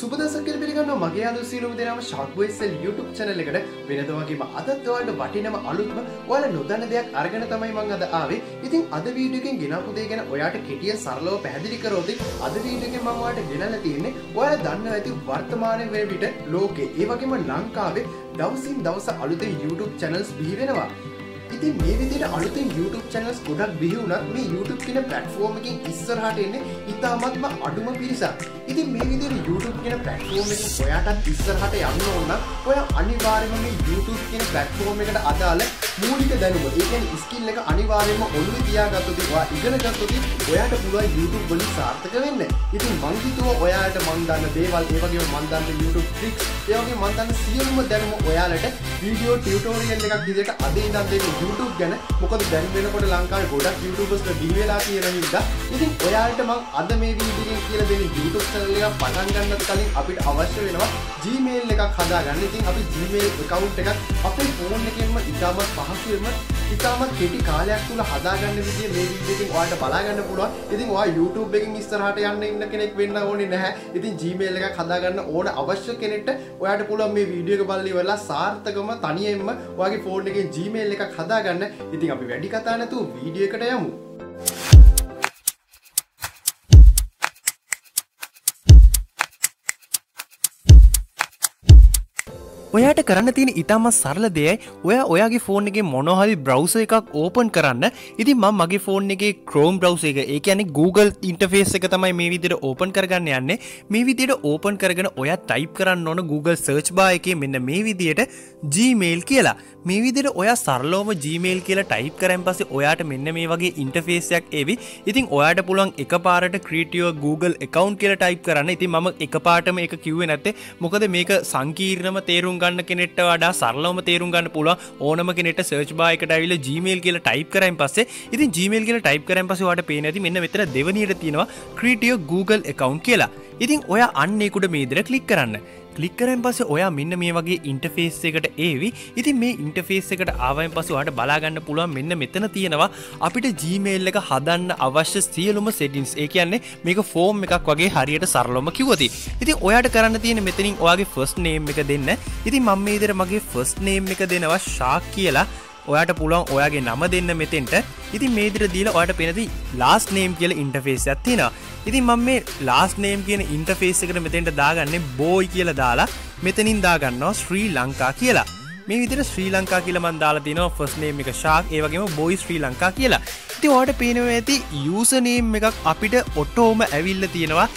සුබ දවසක් කියලා පිළිගන්නවා මගේ යාළුවෝ සියලුම දෙනාම Shark Boys YouTube channel එකට වෙනද වගේම අදත් ඔයාලට වටිනම අලුත්ම ඔයාලා නොදන්න දෙයක් අරගෙන තමයි මම අද ආවේ. ඉතින් අද වීඩියෝ එකෙන් ගෙනාපු දේ ගැන ඔයාලට කෙටියෙන් සරලව පැහැදිලි කරොත් අද වීඩියෝ එකෙන් මම ඔයාලට ගෙනල්ලා තියෙන්නේ ඔයාලා දන්නවා ඇති වර්තමානයේ වෙන විට ලෝකේ ඒ වගේම ලංකාවේ දවසින් දවස අලුතෙන් YouTube channels බිහි වෙනවා. ඉතින් මේ විදිහට අලුතෙන් YouTube channels ගොඩක් බිහි වුණත් මේ YouTube කියන platform එකකින් ඉස්සරහට එන්නේ ඉතාමත්ම අඩුම පිරිසක්. ඉතින් මේ විදිහට YouTube කියන platform එකෙන් ඔයාටත් ඉස්සරහට යන්න ඕන නම් ඔයා අනිවාර්යයෙන්ම මේ YouTube කියන platform එකට අදාළ මූලික දැනුම, ඒ කියන්නේ skill එක අනිවාර්යයෙන්ම ඔළුවේ තියාගත්තොත් ඔයා ඉගෙන ගත්තොත් ඔයාට පුළුවන් YouTube වලින් සාර්ථක වෙන්න. ඉතින් මං හිතුවා ඔයාලට මං දන්න දේවල්, ඒ වගේම මං දන්න YouTube tricks, ඒ වගේම මං දන්න සියලුම දැනුම ඔයාලට වීඩියෝ ටියුටෝරියල් එකක් විදිහට අද ඉඳන් දෙන්න YouTube ගැන. මොකද දැන් වෙනකොට ලංකාවේ ගොඩක් YouTubers බිහි වෙලා තියෙන නිසා ඉතින් ඔයාලට මම අද මේ වීඩියෝ එකෙන් කියලා දෙන්නේ YouTube channel එකක් පටන් ගන්නත් කලින් අපිට අවශ්‍ය වෙනවා Gmail එකක් හදාගන්න. ඉතින් අපි Gmail account එකක් අපේ phone එකෙන්ම ඉතාමත් පහසුවෙන්ම ඉතාමත් කෙටි කාලයක් තුල හදාගන්න විදිය මේ වීඩියෝ එකෙන් ඔයාලට බලා ගන්න පුළුවන්. ඉතින් ඔයා YouTube එකෙන් ඉස්සරහට යන්න ඉන්න කෙනෙක් වෙන්න ඕනේ නැහැ. ඉතින් Gmail එකක් හදාගන්න ඕන අවශ්‍ය කෙනෙක්ට ඔයාලට පුළුවන් මේ වීඩියෝ එක බලලා ඉවරලා සාර්ථකවම තනියෙන්ම ඔයාගේ phone එකෙන් Gmail එකක් හදාගන්න. ඉතින් අපි වැඩි කතා නැතුව වීඩියෝ එකට යමු. ඔයාට කරන්න තියෙන ඉතාමත් සරල දෙයයි ඔයා ඔයාගේ ෆෝන් එකේ මොනවා හරි බ්‍රවුසර් එකක් ඕපන් කරන්න. ඉතින් මම මගේ ෆෝන් එකේ Chrome browser එක, ඒ කියන්නේ Google interface එක තමයි මේ විදිහට ඕපන් කරගන්න යන්නේ. මේ විදිහට ඕපන් කරගෙන ඔයා ටයිප් කරන්න ඕන Google search bar එකේ මෙන්න මේ විදිහට Gmail කියලා. මේ විදිහට ඔයා සරලවම Gmail කියලා ටයිප් කරන් පස්සේ ඔයාට මෙන්න මේ වගේ interface එකක් එවි. ඉතින් ඔයාට පුළුවන් එකපාරට create your Google account කියලා ටයිප් කරන්න. ඉතින් මම එකපාරටම ඒක කිව්වේ නැත්තේ මොකද මේක සංකීර්ණම තේරුම් ගන්න කෙනෙක්ට වඩා සරලවම තේරුම් ගන්න පුළුවන් ඕනම කෙනෙක්ට search bar එකට ඇවිල්ලා Gmail කියලා ටයිප් කරායින් පස්සේ ඉතින් Gmail කියලා ටයිප් කරායින් පස්සේ ඔයාලට පේන්නේ නැති මෙන්න මෙතන දෙවෙනියට තියෙනවා create your Google account කියලා. ඉතින් ඔයා අන්න ඒකට මේ විදිහට ක්ලික් කරන්න. ක්ලික් කරායින් පස්සේ ඔයා මෙන්න මේ වගේ ඉන්ටර්ෆේස් එකකට ඒවි. ඉතින් මේ ඉන්ටර්ෆේස් එකට ආවයින් පස්සේ ඔයාලට බලා ගන්න පුළුවන් මෙන්න මෙතන තියෙනවා අපිට Gmail එක හදන්න අවශ්‍ය සියලුම settings. ඒ කියන්නේ මේක ෆෝම් එකක් වගේ හරියට සරලවම කිව්වොත්. ඉතින් ඔයාට කරන්න තියෙන්නේ මෙතනින් ඔයාගේ first name එක දෙන්න. ඉතින් මම මේ විදිහට මගේ first name එක දෙනවා Shark කියලා. ඔයාට පුළුවන් ඔයාගේ නම දෙන්න මෙතෙන්ට. ඉතින් මේ විදිහට දීලා ඔයාට පේනදී last name කියලා ඉන්ටර්ෆේස් එකක් තියෙනවා. ඉතින් මම මේ last name කියන ඉන්ටර්ෆේස් එකට මෙතෙන්ට දාගන්නේ boy කියලා දාලා මෙතනින් දාගන්නවා ශ්‍රී ලංකා කියලා. මේ විදිහට ශ්‍රී ලංකා කියලා මම දාලා තිනවා first name එක Shark, ඒ වගේම boy ශ්‍රී ලංකා කියලා. ඉතින් ඔයාට පේනවා ඇති user name එකක් අපිට ඔටෝම ඇවිල්ලා තියෙනවා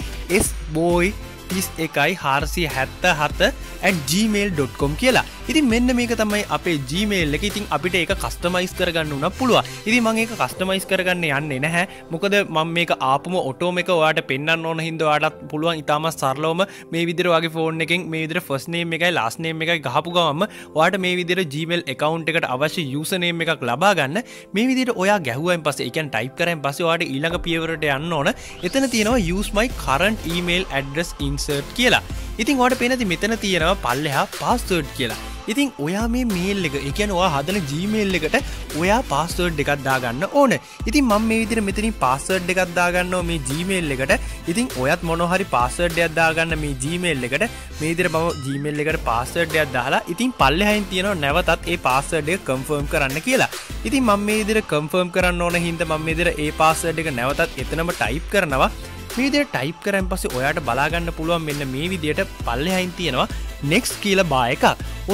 sboy 31,477@gmail.com කියලා. ඉතින් මෙන්න මේක තමයි අපේ Gmail එක. ඉතින් අපිට ඒක කස්ටමයිස් කරගන්න උනත් පුළුවන්. ඉතින් මම ඒක කස්ටමයිස් කරගන්න යන්නේ නැහැ. මොකද මම මේක ආපුම ඔටෝම එක ඔයාලට පෙන්වන්න ඕන හින්දා ඔයාලට පුළුවන් ඉතාමත් සරලවම මේ විදිහට ඔයාගේ ෆෝන් එකෙන් මේ විදිහට first name එකයි last name එකයි ගහපු ගමන්ම ඔයාලට මේ විදිහට Gmail account එකට අවශ්‍ය user name එකක් ලබා ගන්න. මේ විදිහට ඔයා ගැහුවායින් පස්සේ, ඒ කියන්නේ ටයිප් කරායින් පස්සේ ඔයාලට ඊළඟ පියවරට යන්න ඕන. එතන තියෙනවා use my current email address insert කියලා. ඉතින් ඔයාලට පේනදී මෙතන තියෙනවා පල්ලෙහා password කියලා. ඉතින් ඔයා මේ මේල් එක, ඒ කියන්නේ ඔයා හදන Gmail එකට ඔයා password එකක් දාගන්න ඕන. ඉතින් මම මේ විදිහට මෙතනින් password එකක් දාගන්නවා මේ Gmail එකට. ඉතින් ඔයත් මොනවා හරි password එකක් දාගන්න මේ Gmail එකට. මේ විදිහට මම Gmail එකට password එකක් දාලා ඉතින් පල්ලෙහායින් තියෙනවා නැවතත් ඒ password එක confirm කරන්න කියලා. ඉතින් මම මේ විදිහට confirm කරන්න ඕන හින්දා මම මේ විදිහට ඒ password එක නැවතත් එතනම type කරනවා. මේ විදිහට type කරන් පස්සේ ඔයාට බලා ගන්න පුළුවන් මෙන්න මේ විදිහට පල්ලෙහායින් තියෙනවා next කියලා බා එකක්.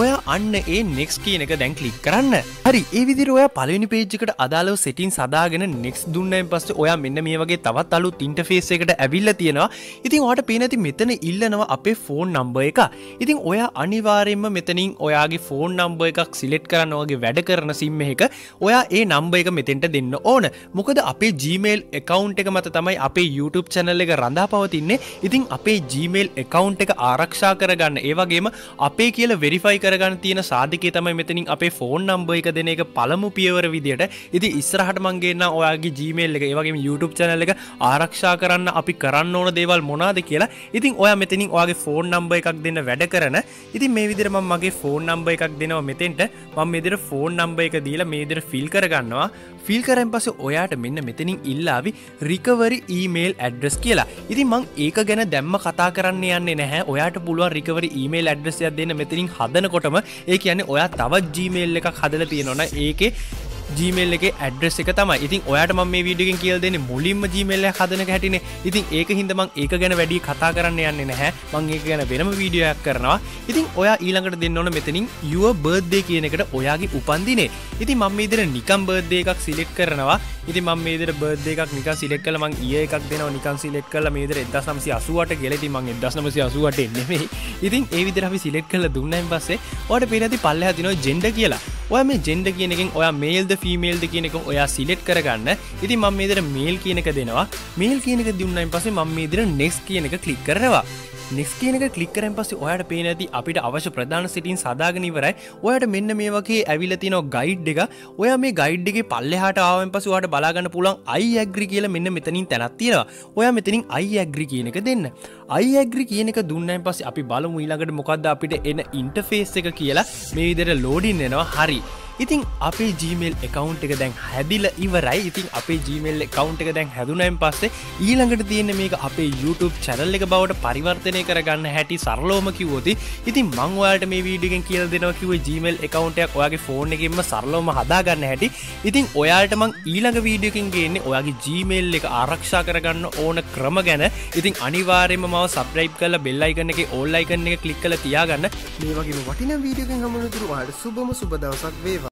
ඔයා අන්න ඒ next කියන එක දැන් ක්ලික් කරන්න. හරි, ඒ විදිහට ඔයා පළවෙනි page එකට අදාළව settings හදාගෙන next දුන්නායින් පස්සේ ඔයා මෙන්න මේ වගේ තවත් අලුත් interface එකකට ඇවිල්ලා තියෙනවා. ඉතින් ඔයාට පේන ඇති මෙතන ඉල්ලනවා අපේ phone number එක. ඉතින් ඔයා අනිවාර්යයෙන්ම මෙතනින් ඔයාගේ phone number එකක් select කරන්න ඔයාගේ වැඩ කරන sim එකක ඔයා ඒ number එක මෙතෙන්ට දෙන්න ඕන. මොකද අපේ Gmail account එක මත තමයි අපේ YouTube channel එක රඳාපවතින්නේ. ඉතින් අපේ Gmail account එක ආරක්ෂා කරගන්න, ඒ වගේම අපේ කියලා verify කරගන්න තියෙන සාධකය තමයි මෙතනින් අපේ ෆෝන් නම්බර් එක දෙන එක පළමු පියවර විදියට. ඉතින් ඉස්සරහට මම ගේන්න ඔයාගේ Gmail එක, ඒ වගේම YouTube channel එක ආරක්ෂා කරන්න අපි කරන්න ඕන දේවල් මොනවාද කියලා. ඉතින් ඔයා මෙතනින් ඔයාගේ ෆෝන් නම්බර් එකක් දෙන්න වැඩ කරන. ඉතින් මේ විදිහට මම මගේ ෆෝන් නම්බර් එකක් දෙනවා මෙතෙන්ට. මම මේ විදිහට ෆෝන් නම්බර් එක දීලා මේ විදිහට ෆිල් කරගන්නවා. ෆිල් කරන් පස්සේ ඔයාට මෙන්න මෙතනින් ඉල්ලාවි recovery email address කියලා. ඉතින් මම ඒක ගැන දැම්ම කතා කරන්න යන්නේ නැහැ. ඔයාට පුළුවන් recovery email address එකක් දෙන්න මෙතනින් හදනකොටම. ඒ කියන්නේ ඔයා තවත් Gmail එකක් හදලා තියෙනවා නම් ඒකේ Gmail එකේ address එක තමයි. ඉතින් ඔයාට මම මේ වීඩියෝ එකෙන් කියලා දෙන්නේ මුලින්ම Gmail එක හදන එක හැටිනේ. ඉතින් ඒකින්ද මම ඒක ගැන වැඩි කතා කරන්න යන්නේ නැහැ. මම ඒක ගැන වෙනම වීඩියෝ එකක් කරනවා. ඉතින් ඔයා ඊළඟට දෙන්න ඕන මෙතනින් your birthday කියන එකට ඔයාගේ උපන්දිනේ. ඉතින් මම මේ විදිහට නිකම් birthday එකක් select කරනවා. ඉතින් මම මේ විදිහට birthday එකක් නිකන් select කරලා මම year එකක් දෙනවා නිකන් select කරලා මේ විදිහට 1988 කියලා. ඉතින් මම 1988 නෙමෙයි. ඉතින් ඒ විදිහට අපි select කරලා දුන්නායින් පස්සේ ඔයාට පේන ඇති පල්ලෙහා තියෙනවා gender කියලා. ඔයා මේ gender කියන එකෙන් ඔයා male ද female ද කියන එක ඔයා select කරගන්න. ඉතින් මම මේ විදිහට male කියන එක දෙනවා. male කියන එක දුන්නායින් පස්සේ මම මේ විදිහට next කියන එක click කරනවා. next කියන එක click කරන් පස්සේ ඔයාට පේන ඇති අපිට අවශ්‍ය ප්‍රධාන settings හදාගෙන ඉවරයි. ඔයාට මෙන්න මේ වගේ ඇවිල්ලා තියෙනවා guide එක. ඔයා මේ guide එකේ පල්ලෙහාට ආවෙන් පස්සේ ඔයාට බලා ගන්න පුළුවන් I agree කියලා මෙන්න මෙතනින් තැනක් තියෙනවා. ඔයා මෙතනින් I agree කියන එක දෙන්න. I agree කියන එක දුන්නායින් පස්සේ අපි බලමු ඊළඟට මොකද්ද අපිට එන interface එක කියලා. මේ විදිහට loading වෙනවා. හරි. ඉතින් අපේ Gmail account එක දැන් හැදිලා ඉවරයි. ඉතින් අපේ Gmail account එක දැන් හැදුනයින් පස්සේ ඊළඟට තියෙන්නේ මේක අපේ YouTube channel එක බවට පරිවර්තනය කරගන්න හැටි සරලවම කිව්වොත්. ඉතින් මම ඔයාලට මේ වීඩියෝ එකෙන් කියලා දෙනවා කිව්වේ Gmail account එකක් ඔයාගේ phone එකෙන්ම සරලවම හදාගන්න හැටි. ඉතින් ඔයාලට මම ඊළඟ වීඩියෝ එකෙන් ගේන්නේ ඔයාගේ Gmail එක ආරක්ෂා කරගන්න ඕන ක්‍රම ගැන. ඉතින් අනිවාර්යයෙන්ම මාව subscribe කරලා bell icon එකේ all icon එක click කරලා තියාගන්න. මේ වගේම වටිනා වීඩියෝ එකකින් හමුවෙන තුරු ඔයාලට සුබම සුබ දවසක් වේවා.